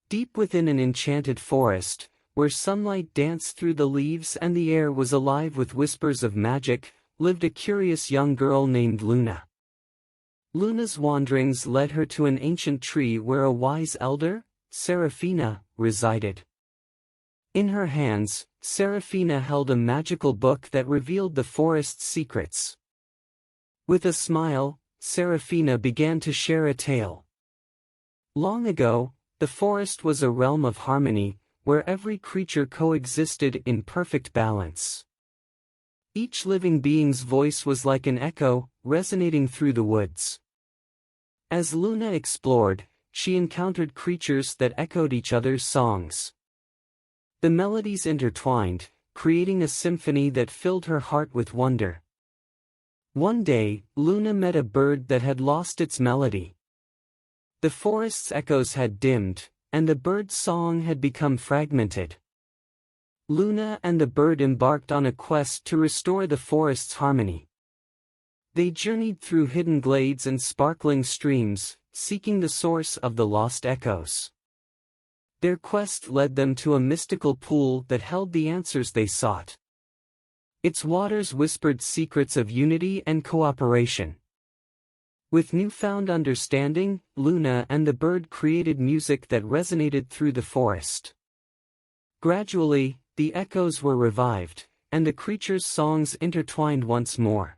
Deep within an enchanted forest, where sunlight danced through the leaves and the air was alive with whispers of magic, lived a curious young girl named Luna. Luna's wanderings led her to an ancient tree where a wise elder, Seraphina, resided. In her hands, Seraphina held a magical book that revealed the forest's secrets. With a smile, Seraphina began to share a tale. Long ago, the forest was a realm of harmony, where every creature coexisted in perfect balance. Each living being's voice was like an echo, resonating through the woods. As Luna explored, she encountered creatures that echoed each other's songs. The melodies intertwined, creating a symphony that filled her heart with wonder. One day, Luna met a bird that had lost its melody. The forest's echoes had dimmed, and the bird's song had become fragmented. Luna and the bird embarked on a quest to restore the forest's harmony. They journeyed through hidden glades and sparkling streams, seeking the source of the lost echoes. Their quest led them to a mystical pool that held the answers they sought. Its waters whispered secrets of unity and cooperation. With newfound understanding, Luna and the bird created music that resonated through the forest. Gradually, the echoes were revived, and the creatures' songs intertwined once more.